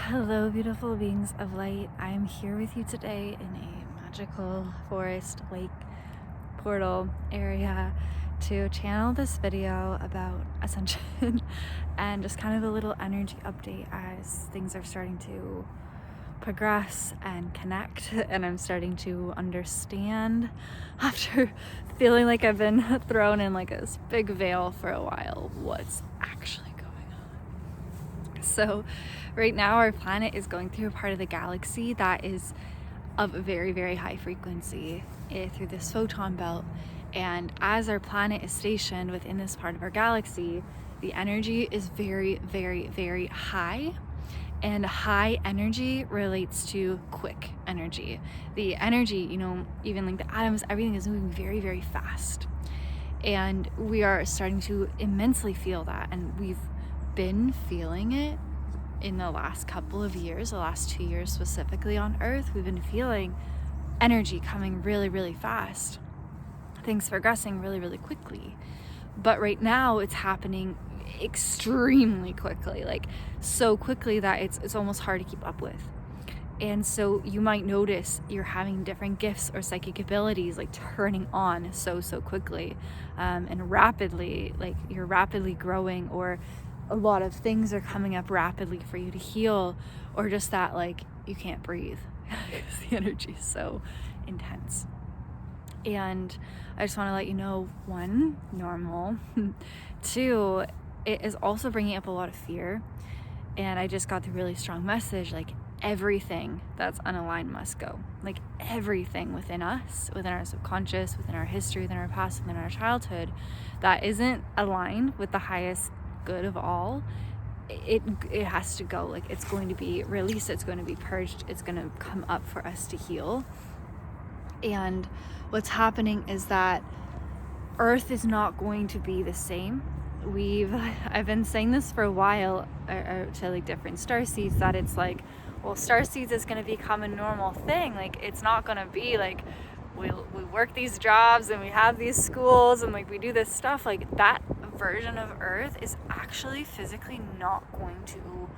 Hello, beautiful beings of light. I am here with you today in a magical forest, lake, portal area to channel this video about Ascension and just kind of a little energy update as things are starting to progress and connect, and I'm starting to understand after feeling like I've been thrown in like this big veil for a while what's actually going on. So right now our planet is going through a part of the galaxy that is of a very, very high frequency through this photon belt, and as our planet is stationed within this part of our galaxy, the energy is very, very, very high. And high energy relates to quick energy. The energy, even like the atoms, everything is moving very, very fast. And we are starting to immensely feel that. And we've been feeling it in the last couple of years, the last 2 years specifically on Earth. We've been feeling energy coming really, really fast. Things progressing really, really quickly. But right now it's happening extremely quickly, like so quickly that it's almost hard to keep up with. And so you might notice you're having different gifts or psychic abilities like turning on so quickly, and rapidly, like you're rapidly growing, or a lot of things are coming up rapidly for you to heal, or just that like you can't breathe because the energy is so intense. And I just want to let you know, one, normal. Two, it is also bringing up a lot of fear. And I just got the really strong message, like everything that's unaligned must go. Like everything within us, within our subconscious, within our history, within our past, within our childhood, that isn't aligned with the highest good of all, it has to go. Like it's going to be released, it's going to be purged, it's going to come up for us to heal. And what's happening is that Earth is not going to be the same. I've been saying this for a while to like different starseeds, that it's like, well, starseeds is going to become a normal thing. Like it's not going to be like we work these jobs and we have these schools and like we do this stuff. Like that version of Earth is actually physically not going to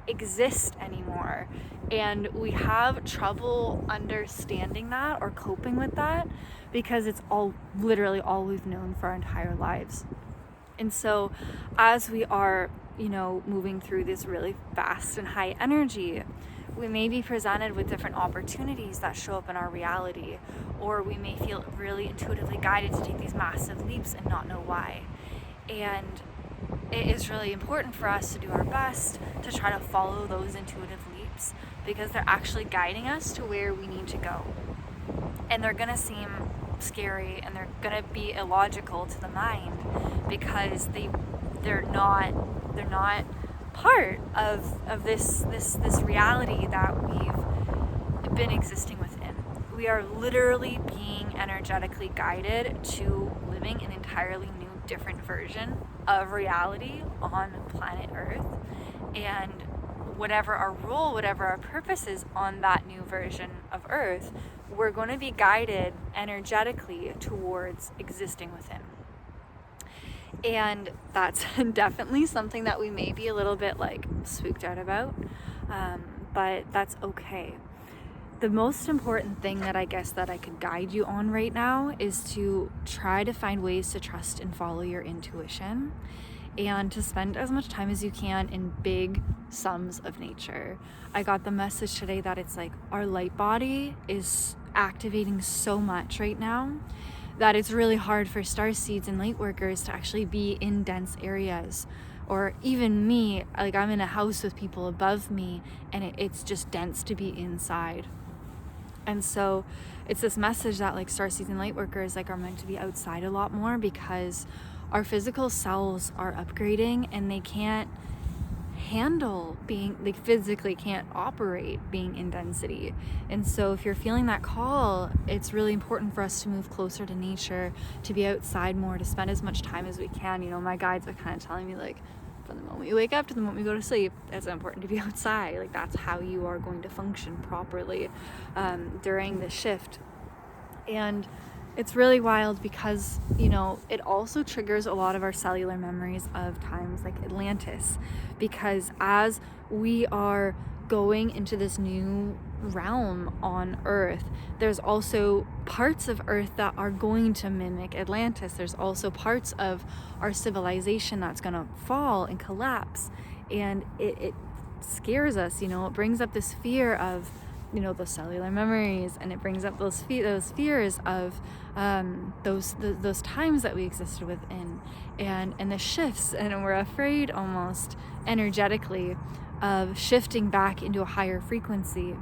exist anymore, and we have trouble understanding that or coping with that because it's literally all we've known for our entire lives. And so as we are moving through this really fast and high energy, we may be presented with different opportunities that show up in our reality, or we may feel really intuitively guided to take these massive leaps and not know why. And it is really important for us to do our best to try to follow those intuitive leaps, because they're actually guiding us to where we need to go. And they're going to seem scary and they're going to be illogical to the mind, because they're not part of this reality that we've been existing within. We are literally being energetically guided to living an entirely new, different version of reality on planet Earth. And whatever our role, whatever our purpose is on that new version of Earth, we're going to be guided energetically towards existing within. And that's definitely something that we may be a little bit like spooked out about, but that's okay. The most important thing that I guess that I could guide you on right now is to try to find ways to trust and follow your intuition, and to spend as much time as you can in big sums of nature. I got the message today that it's like our light body is activating so much right now that it's really hard for starseeds and light workers to actually be in dense areas. Or even me, like I'm in a house with people above me and it's just dense to be inside. And so it's this message that like starseeds and light workers like are meant to be outside a lot more, because our physical selves are upgrading and they can't handle they physically can't operate being in density. And so if you're feeling that call, it's really important for us to move closer to nature, to be outside more, to spend as much time as we can. My guides are kind of telling me like, from the moment you wake up to the moment you go to sleep, it's important to be outside. Like that's how you are going to function properly during the shift. And it's really wild because, you know, it also triggers a lot of our cellular memories of times like Atlantis, because as we are going into this new realm on Earth, there's also parts of Earth that are going to mimic Atlantis. There's also parts of our civilization that's going to fall and collapse, and it scares us. You know, it brings up this fear of, you know, the cellular memories, and it brings up those fears of those times that we existed within, and the shifts, and we're afraid almost energetically of shifting back into a higher frequency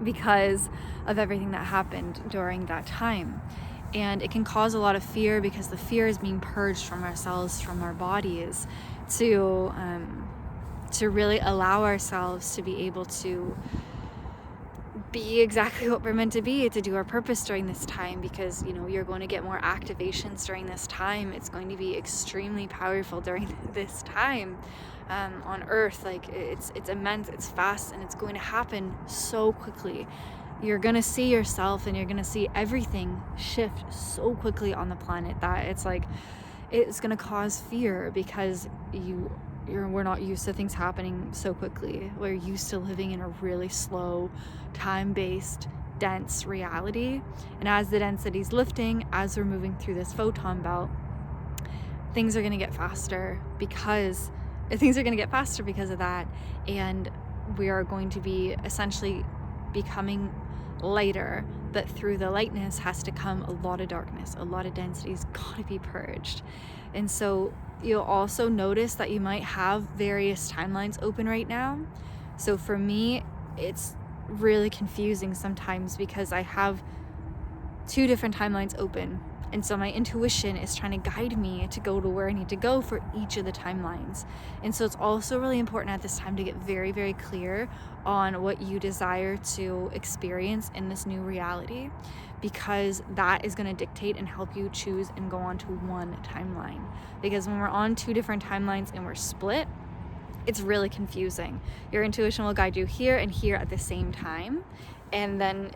because of everything that happened during that time. And it can cause a lot of fear because the fear is being purged from ourselves, from our bodies, to really allow ourselves to be able to be exactly what we're meant to be, to do our purpose during this time, because, you know, you're going to get more activations during this time. It's going to be extremely powerful during this time on Earth. Like, it's immense, it's fast, and it's going to happen so quickly. You're going to see yourself, and you're going to see everything shift so quickly on the planet that it's like, it's going to cause fear, because we're not used to things happening so quickly. We're used to living in a really slow, time-based, dense reality. And as the density's lifting, as we're moving through this photon belt, things are going to get faster because of that. And we are going to be essentially becoming lighter, but through the lightness has to come a lot of darkness. A lot of density's got to be purged. And so you'll also notice that you might have various timelines open right now. So for me, it's really confusing sometimes because I have 2 different timelines open. And so my intuition is trying to guide me to go to where I need to go for each of the timelines. And so it's also really important at this time to get very, very clear on what you desire to experience in this new reality, because that is going to dictate and help you choose and go on to one timeline. Because when we're on 2 different timelines and we're split, it's really confusing. Your intuition will guide you here and here at the same time. And then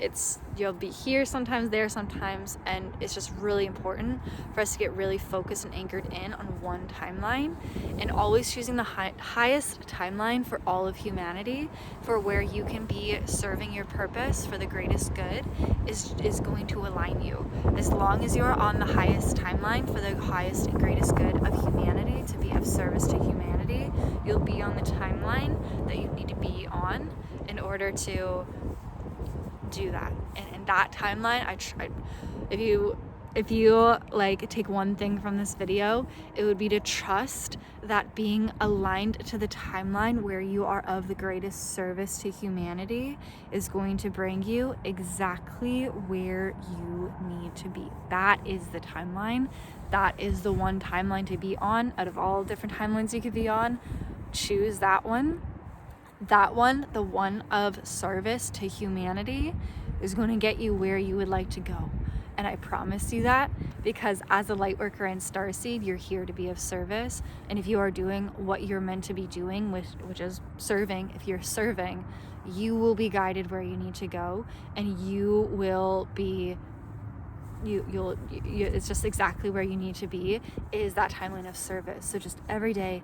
you'll be here sometimes, there sometimes, and it's just really important for us to get really focused and anchored in on one timeline, and always choosing the highest timeline for all of humanity, for where you can be serving your purpose for the greatest good is going to align you. As long as you are on the highest timeline for the highest and greatest good of humanity, to be of service to humanity, you'll be on the timeline that you need to be on in order to do that. And that timeline, if you like take one thing from this video, it would be to trust that being aligned to the timeline where you are of the greatest service to humanity is going to bring you exactly where you need to be. That is the timeline. That is the one timeline to be on. Out of all different timelines you could be on, choose that one. That one, the one of service to humanity, is going to get you where you would like to go. And I promise you that, because as a light worker and starseed, you're here to be of service. And if you are doing what you're meant to be doing, which is serving, if you're serving, you will be guided where you need to go, and you will be it's just exactly where you need to be, is that timeline of service. So just every day,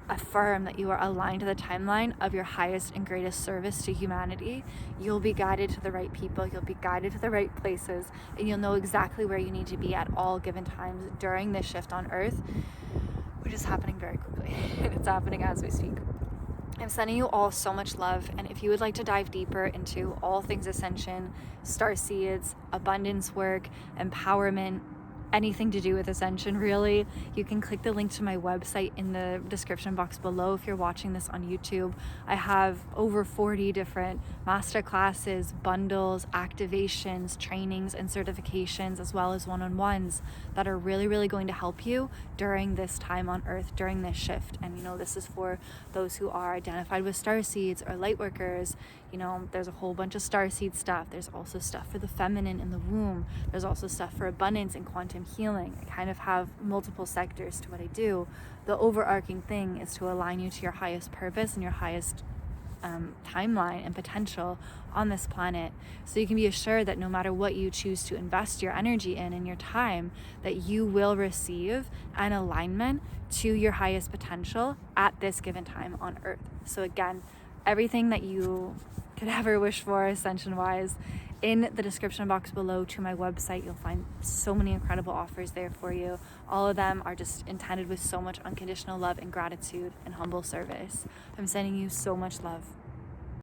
affirm that you are aligned to the timeline of your highest and greatest service to humanity. You'll be guided to the right people, you'll be guided to the right places, and you'll know exactly where you need to be at all given times during this shift on Earth, which is happening very quickly. And it's happening as we speak. I'm sending you all so much love, and if you would like to dive deeper into all things Ascension, starseeds, abundance work, empowerment, anything to do with Ascension really, you can click the link to my website in the description box below if you're watching this on YouTube. I have over 40 different masterclasses, bundles, activations, trainings, and certifications, as well as one-on-ones that are really, really going to help you during this time on Earth, during this shift. And you know, this is for those who are identified with starseeds or light workers. You know, there's a whole bunch of starseed stuff. There's also stuff for the feminine in the womb. There's also stuff for abundance and quantum healing. I kind of have multiple sectors to what I do. The overarching thing is to align you to your highest purpose and your highest timeline and potential on this planet. So you can be assured that no matter what you choose to invest your energy in and your time, that you will receive an alignment to your highest potential at this given time on Earth. So again, everything that you could ever wish for ascension wise, in the description box below to my website, you'll find so many incredible offers there for you. All of them are just intended with so much unconditional love and gratitude and humble service. I'm sending you so much love.